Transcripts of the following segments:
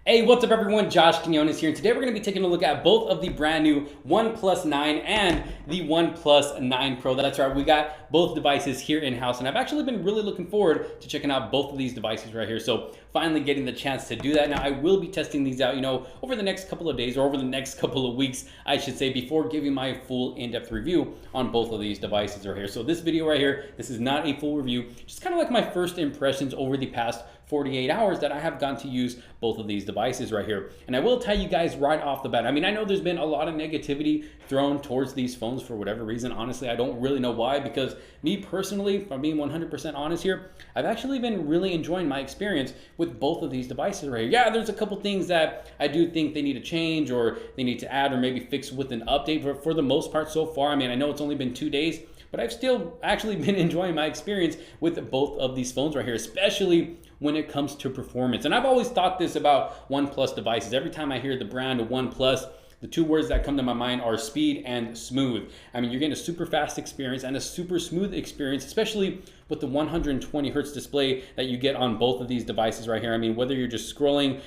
Hey, what's up everyone? Josh Quinones here, and today we're going to be taking a look at both of the brand new OnePlus 9 and the OnePlus 9 Pro. That's right, we got both devices here in-house, and I've actually been really looking forward to checking out both of these devices right here. So finally getting the chance to do that. Now I will be testing these out, over the next couple of days, or over the next couple of weeks, I should say, before giving my full in-depth review on both of these devices right here. So this video right here, this is not a full review, just kind of like my first impressions over the past 48 hours that I have gotten to use both of these devices right here. And I will tell you guys right off the bat, I mean, I know there's been a lot of negativity thrown towards these phones for whatever reason. Honestly, I don't really know why, because me personally, if I'm being 100% honest here, I've actually been really enjoying my experience with both of these devices right here. Yeah, there's a couple things that I do think they need to change, or they need to add, or maybe fix with an update, but for the most part so far, I mean, I know it's only been 2 days, but I've still actually been enjoying my experience with both of these phones right here, especially when it comes to performance. And I've always thought this about OnePlus devices. Every time I hear the brand of OnePlus, the two words that come to my mind are speed and smooth. I mean, you're getting a super fast experience and a super smooth experience, especially with the 120 hertz display that you get on both of these devices right here. I mean, whether you're just scrolling,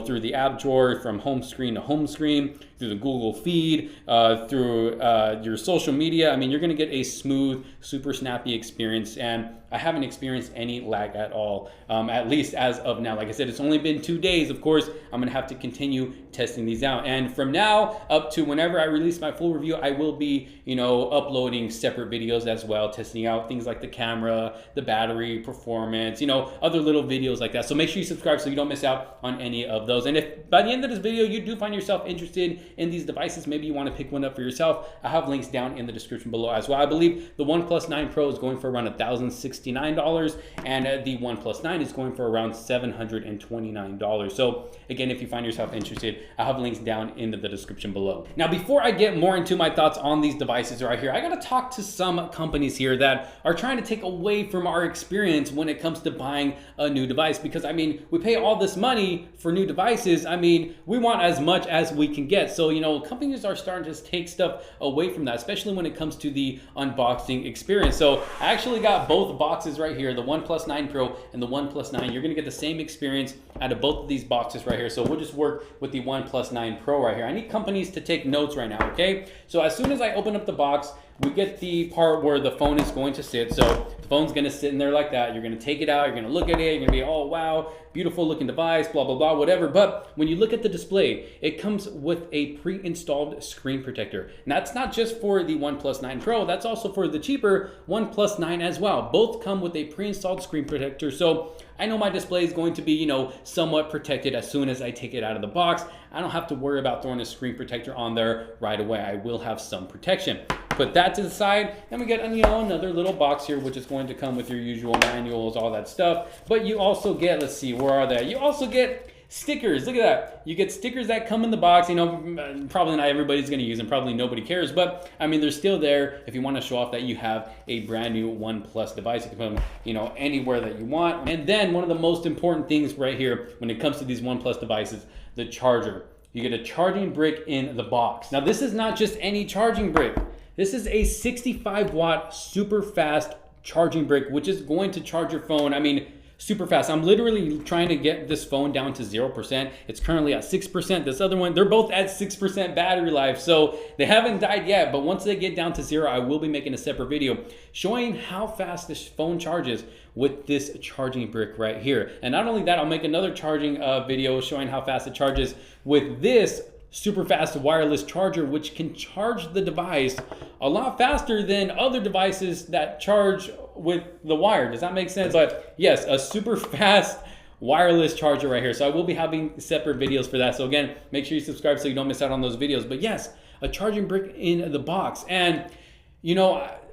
through the app drawer from home screen to home screen, through the Google feed, through your social media, I mean, you're gonna get a smooth, super snappy experience, and I haven't experienced any lag at all, at least as of now. Like I said, it's only been 2 days. Of course, I'm gonna have to continue testing these out. And from now up to whenever I release my full review, I will be, uploading separate videos as well, testing out things like the camera, the battery performance, other little videos like that. So make sure you subscribe so you don't miss out on any of those. And if by the end of this video you do find yourself interested in these devices, maybe you want to pick one up for yourself, I have links down in the description below as well. I believe the OnePlus 9 Pro is going for around $1,069, and the OnePlus 9 is going for around $729. So again, if you find yourself interested, I have links down in the description below. Now, before I get more into my thoughts on these devices right here, I gotta talk to some companies here that are trying to take away from our experience when it comes to buying a new device. Because I mean, we pay all this money for new devices. I mean, we want as much as we can get. So, companies are starting to take stuff away from that, especially when it comes to the unboxing experience. So I actually got both boxes right here, the OnePlus 9 Pro and the OnePlus 9. You're gonna get the same experience out of both of these boxes right here. So we'll just work with the OnePlus 9 Pro right here. I need companies to take notes right now, okay? So as soon as I open up the box, we get the part where the phone is going to sit. So the phone's gonna sit in there like that. You're gonna take it out, you're gonna look at it, you're gonna be, oh wow, beautiful looking device, blah, blah, blah, whatever. But when you look at the display, it comes with a pre-installed screen protector. And that's not just for the OnePlus 9 Pro, that's also for the cheaper OnePlus 9 as well. Both come with a pre-installed screen protector. So I know my display is going to be, somewhat protected as soon as I take it out of the box. I don't have to worry about throwing a screen protector on there right away. I will have some protection. Put that to the side, and we get another little box here, which is going to come with your usual manuals, all that stuff. But you also get, let's see, where are they? You also get stickers. Look at that. You get stickers that come in the box. Probably not everybody's going to use them. Probably nobody cares. But I mean, they're still there if you want to show off that you have a brand new OnePlus device. You can put them, anywhere that you want. And then one of the most important things right here when it comes to these OnePlus devices, the charger. You get a charging brick in the box. Now, this is not just any charging brick. This is a 65 watt super fast charging brick, which is going to charge your phone. I mean, super fast. I'm literally trying to get this phone down to 0%. It's currently at 6%. This other one, they're both at 6% battery life. So they haven't died yet, but once they get down to 0, I will be making a separate video showing how fast this phone charges with this charging brick right here. And not only that, I'll make another charging video showing how fast it charges with this super fast wireless charger, which can charge the device a lot faster than other devices that charge with the wire. Does that make sense? But yes, a super fast wireless charger right here. So I will be having separate videos for that. So again, make sure you subscribe so you don't miss out on those videos. But yes, a charging brick in the box. And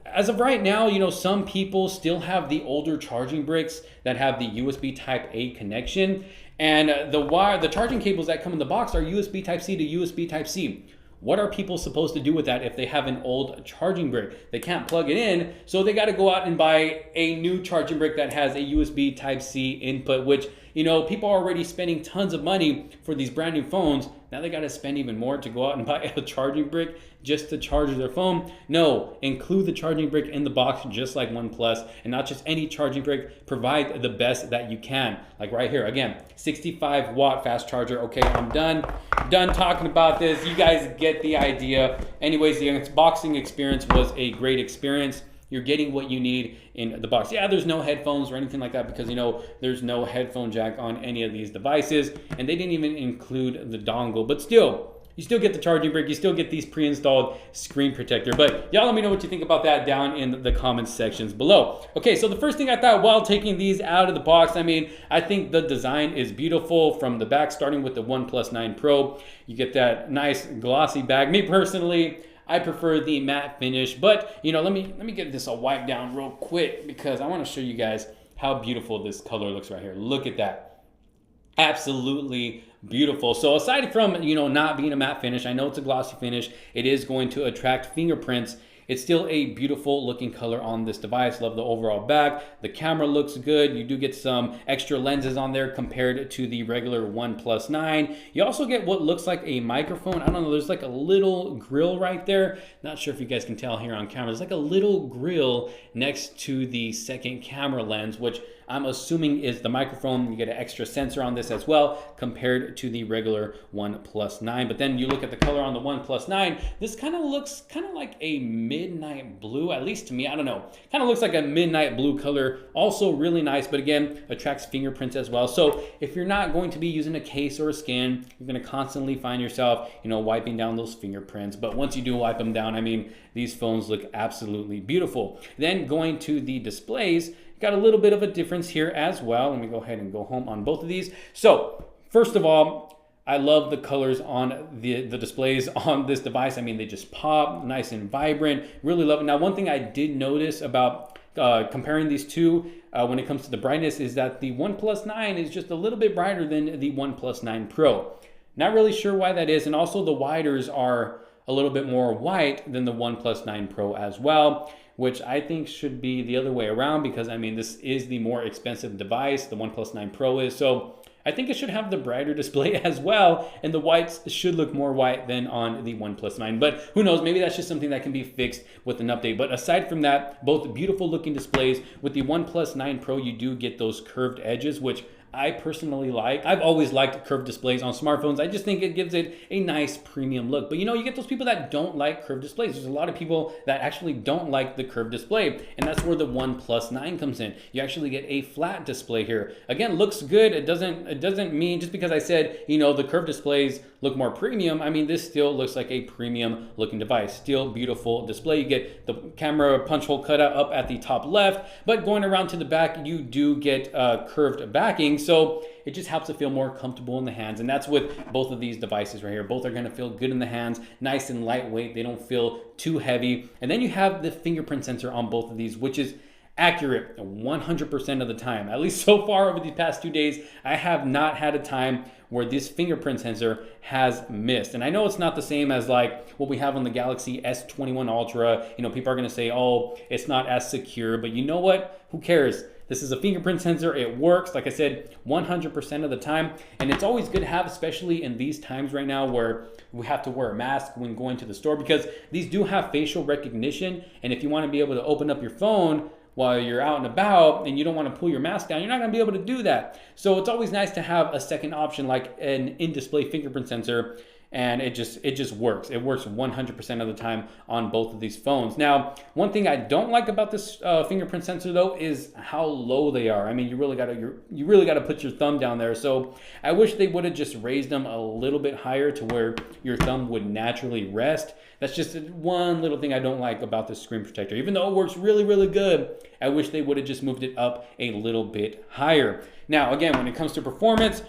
as of right now, some people still have the older charging bricks that have the USB Type A connection. And the charging cables that come in the box are USB Type-C to USB Type-C. What are people supposed to do with that if they have an old charging brick? They can't plug it in, so they got to go out and buy a new charging brick that has a USB Type-C input, which, you know, people are already spending tons of money for these brand new phones. Now they got to spend even more to go out and buy a charging brick just to charge their phone. No, include the charging brick in the box just like OnePlus, and not just any charging brick. Provide the best that you can. Like right here, again, 65 watt fast charger. Okay, I'm done talking about this. You guys get the idea. Anyways, the unboxing experience was a great experience. You're getting what you need in the box. Yeah, there's no headphones or anything like that because, you know, there's no headphone jack on any of these devices, and they didn't even include the dongle. But still, you still get the charging brick. You still get these pre-installed screen protector. But y'all let me know what you think about that down in the comments sections below. Okay, so the first thing I thought while taking these out of the box, I mean, I think the design is beautiful from the back, starting with the OnePlus 9 Pro. You get that nice glossy back. Me personally, I prefer the matte finish, but you know, let me get this a wipe down real quick because I want to show you guys how beautiful this color looks right here. Look at that. Absolutely beautiful. So aside from, you know, not being a matte finish, I know it's a glossy finish. It is going to attract fingerprints. It's still a beautiful looking color on this device. Love the overall back. The camera looks good. You do get some extra lenses on there compared to the regular OnePlus 9. You also get what looks like a microphone. I don't know, there's like a little grill right there. Not sure if you guys can tell here on camera. There's like a little grill next to the second camera lens, which I'm assuming is the microphone. You get an extra sensor on this as well compared to the regular OnePlus 9. But then you look at the color on the OnePlus 9, this kind of looks kind of like a midnight blue, at least to me. I don't know. Kind of looks like a midnight blue color. Also really nice, but again, attracts fingerprints as well. So if you're not going to be using a case or a scan, you're going to constantly find yourself, you know, wiping down those fingerprints. But once you do wipe them down, I mean, these phones look absolutely beautiful. Then going to the displays, got a little bit of a difference here as well. Let me go ahead and go home on both of these. So first of all, I love the colors on the displays on this device. I mean, they just pop, nice and vibrant. Really love it. Now, one thing I did notice about comparing these two when it comes to the brightness is that the OnePlus 9 is just a little bit brighter than the OnePlus 9 Pro. Not really sure why that is. And also the widers are a little bit more white than the OnePlus 9 Pro as well, which I think should be the other way around because, I mean, this is the more expensive device, the OnePlus 9 Pro is. So I think it should have the brighter display as well, and the whites should look more white than on the OnePlus 9. But who knows, maybe that's just something that can be fixed with an update. But aside from that, both beautiful looking displays. With the OnePlus 9 Pro, you do get those curved edges, which I personally like. I've always liked curved displays on smartphones. I just think it gives it a nice premium look. But you know, you get those people that don't like curved displays. There's a lot of people that actually don't like the curved display, and that's where the OnePlus 9 comes in. You actually get a flat display here. Again, looks good. It doesn't mean just because I said, you know, the curved displays look more premium. I mean, this still looks like a premium looking device. Still beautiful display. You get the camera punch hole cutout up at the top left, but going around to the back, you do get curved backing. So it just helps it feel more comfortable in the hands. And that's with both of these devices right here. Both are gonna feel good in the hands, nice and lightweight. They don't feel too heavy. And then you have the fingerprint sensor on both of these, which is accurate 100% of the time. At least so far over these past 2 days, I have not had a time where this fingerprint sensor has missed. And I know it's not the same as like what we have on the Galaxy S21 Ultra. You know, people are gonna say, oh, it's not as secure, but you know what? Who cares? This is a fingerprint sensor. It works, like I said, 100% of the time. And it's always good to have, especially in these times right now where we have to wear a mask when going to the store, because these do have facial recognition. And if you want to be able to open up your phone while you're out and about and you don't want to pull your mask down, you're not going to be able to do that. So it's always nice to have a second option like an in-display fingerprint sensor, and it just works. It works 100% of the time on both of these phones. Now, one thing I don't like about this fingerprint sensor though is how low they are. I mean, you really gotta put your thumb down there. So I wish they would have just raised them a little bit higher to where your thumb would naturally rest. That's just one little thing I don't like about this screen protector. Even though it works really, really good, I wish they would have just moved it up a little bit higher. Now, again, when it comes to performance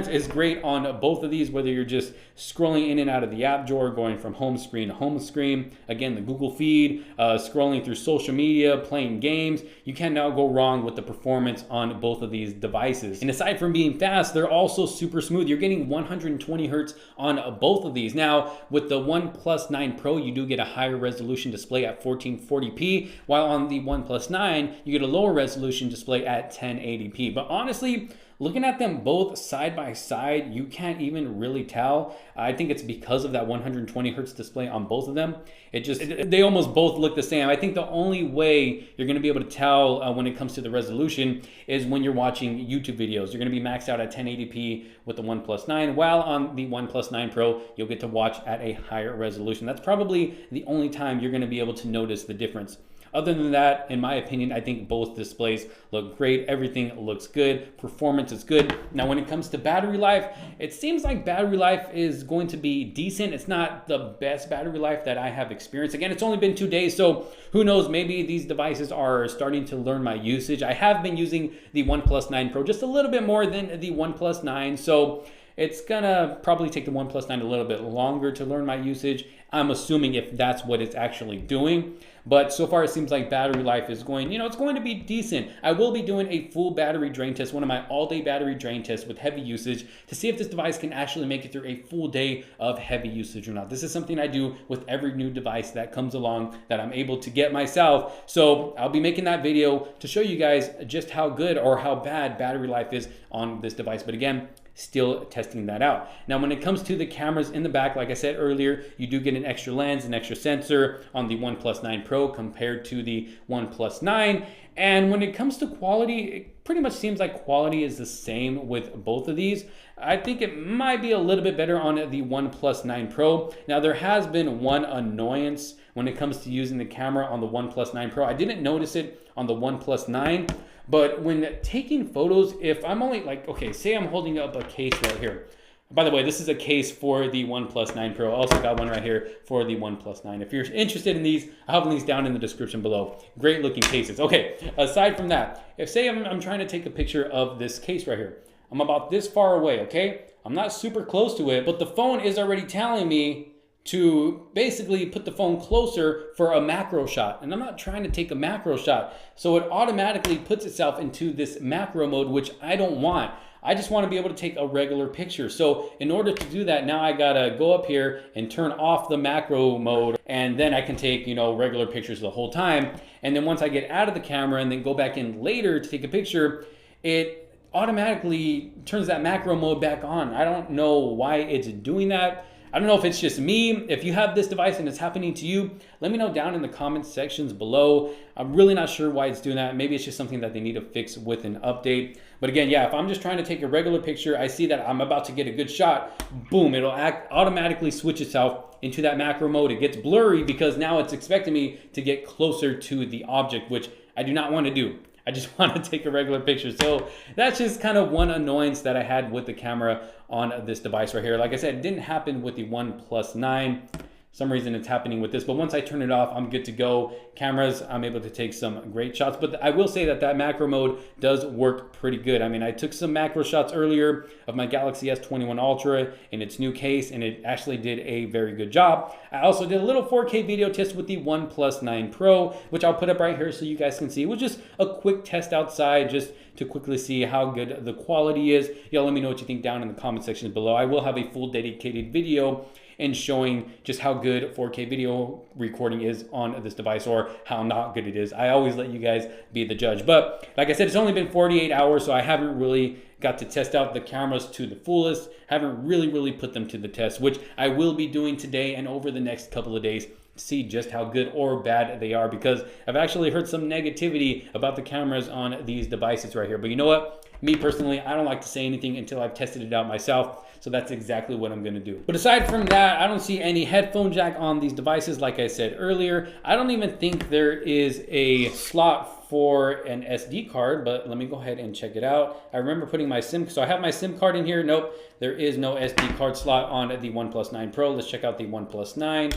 is great on both of these, whether you're just scrolling in and out of the app drawer, going from home screen to home screen. Again, the Google feed, scrolling through social media, playing games. You cannot go wrong with the performance on both of these devices. And aside from being fast, they're also super smooth. You're getting 120 hertz on both of these. Now, with the OnePlus 9 Pro, you do get a higher resolution display at 1440p, while on the OnePlus 9, you get a lower resolution display at 1080p. But honestly, looking at them both side by side, you can't even really tell. I think it's because of that 120 hertz display on both of them. They almost both look the same. I think the only way you're going to be able to tell when it comes to the resolution is when you're watching YouTube videos. You're going to be maxed out at 1080p with the OnePlus 9, while on the OnePlus 9 Pro, you'll get to watch at a higher resolution. That's probably the only time you're going to be able to notice the difference. Other than that, in my opinion, I think both displays look great. Everything looks good. Performance is good. Now, when it comes to battery life, it seems like battery life is going to be decent. It's not the best battery life that I have experienced. Again, it's only been 2 days, so who knows? Maybe these devices are starting to learn my usage. I have been using the OnePlus 9 Pro just a little bit more than the OnePlus 9, so it's gonna probably take the OnePlus 9 a little bit longer to learn my usage. I'm assuming if that's what it's actually doing. But so far it seems like battery life is going, it's going to be decent. I will be doing a full battery drain test, one of my all-day battery drain tests with heavy usage to see if this device can actually make it through a full day of heavy usage or not. This is something I do with every new device that comes along that I'm able to get myself. So I'll be making that video to show you guys just how good or how bad battery life is on this device. But again, still testing that out. Now, when it comes to the cameras in the back, like I said earlier, you do get an extra lens, an extra sensor on the OnePlus 9 Pro compared to the OnePlus 9. And when it comes to quality, it pretty much seems like quality is the same with both of these. I think it might be a little bit better on the OnePlus 9 Pro. Now, there has been one annoyance when it comes to using the camera on the OnePlus 9 Pro. I didn't notice it on the OnePlus 9, but when taking photos, if I'm only okay, say I'm holding up a case right here. By the way, this is a case for the OnePlus 9 Pro. I also got one right here for the OnePlus 9. If you're interested in these, I'll have links down in the description below. Great looking cases. Okay, aside from that, if say I'm trying to take a picture of this case right here. I'm about this far away, okay? I'm not super close to it, but the phone is already telling me to basically put the phone closer for a macro shot. And I'm not trying to take a macro shot. So it automatically puts itself into this macro mode, which I don't want. I just want to be able to take a regular picture. So in order to do that, now I gotta go up here and turn off the macro mode, and then I can take, regular pictures the whole time. And then once I get out of the camera and then go back in later to take a picture, it automatically turns that macro mode back on. I don't know why it's doing that. I don't know if it's just me. If you have this device and it's happening to you, let me know down in the comment sections below. I'm really not sure why it's doing that. Maybe it's just something that they need to fix with an update. But again, yeah, if I'm just trying to take a regular picture, I see that I'm about to get a good shot, boom, it'll automatically switch itself into that macro mode. It gets blurry because now it's expecting me to get closer to the object, which I do not want to do. I just want to take a regular picture. So that's just kind of one annoyance that I had with the camera on this device right here. Like I said, it didn't happen with the OnePlus 9. Some reason it's happening with this, but once I turn it off, I'm good to go. Cameras, I'm able to take some great shots, but I will say that macro mode does work pretty good. I mean, I took some macro shots earlier of my Galaxy S21 Ultra in its new case, and it actually did a very good job. I also did a little 4K video test with the OnePlus 9 Pro, which I'll put up right here so you guys can see. It was just a quick test outside, just to quickly see how good the quality is. Y'all let me know what you think down in the comment sections below. I will have a full dedicated video and showing just how good 4K video recording is on this device, or how not good it is. I always let you guys be the judge. But like I said, it's only been 48 hours, so I haven't really got to test out the cameras to the fullest. Haven't really put them to the test, which I will be doing today and over the next couple of days to see just how good or bad they are, because I've actually heard some negativity about the cameras on these devices right here. But you know what? Me personally, I don't like to say anything until I've tested it out myself. So that's exactly what I'm gonna do. But aside from that, I don't see any headphone jack on these devices. Like I said earlier, I don't even think there is a slot for an SD card, but let me go ahead and check it out. I remember putting my SIM, so I have my SIM card in here. Nope, there is no SD card slot on the OnePlus 9 Pro. Let's check out the OnePlus 9.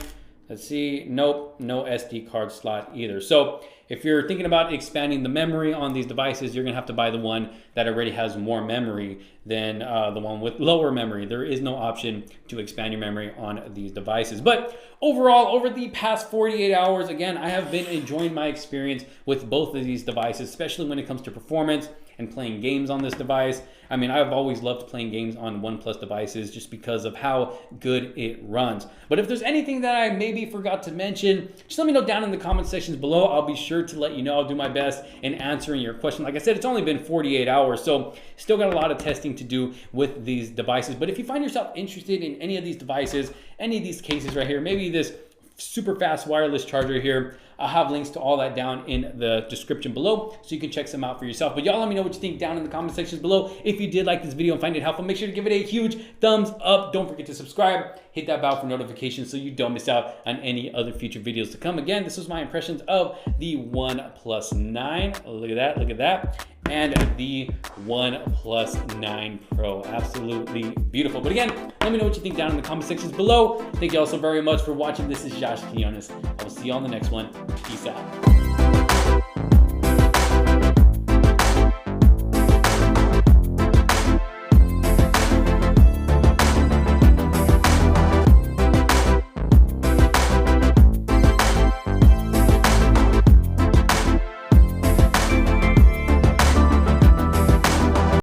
Let's see, nope, no SD card slot either. So if you're thinking about expanding the memory on these devices, you're gonna have to buy the one that already has more memory than the one with lower memory. There is no option to expand your memory on these devices. But overall, over the past 48 hours, again, I have been enjoying my experience with both of these devices, especially when it comes to performance and playing games on this device. I mean, I've always loved playing games on OnePlus devices just because of how good it runs. But if there's anything that I maybe forgot to mention, just let me know down in the comment sections below. I'll be sure to let you know. I'll do my best in answering your question. Like I said, it's only been 48 hours, so still got a lot of testing to do with these devices. But if you find yourself interested in any of these devices, any of these cases right here, maybe this super fast wireless charger here, I'll have links to all that down in the description below so you can check some out for yourself. But y'all let me know what you think down in the comment sections below. If you did like this video and find it helpful, make sure to give it a huge thumbs up. Don't forget to subscribe, hit that bell for notifications so you don't miss out on any other future videos to come. Again, this was my impressions of the OnePlus 9. Look at that, look at that. And the OnePlus 9 Pro. Absolutely beautiful. But again, let me know what you think down in the comment sections below. Thank you all so very much for watching. This is Josh Quinones. I will see you on the next one. Peace out.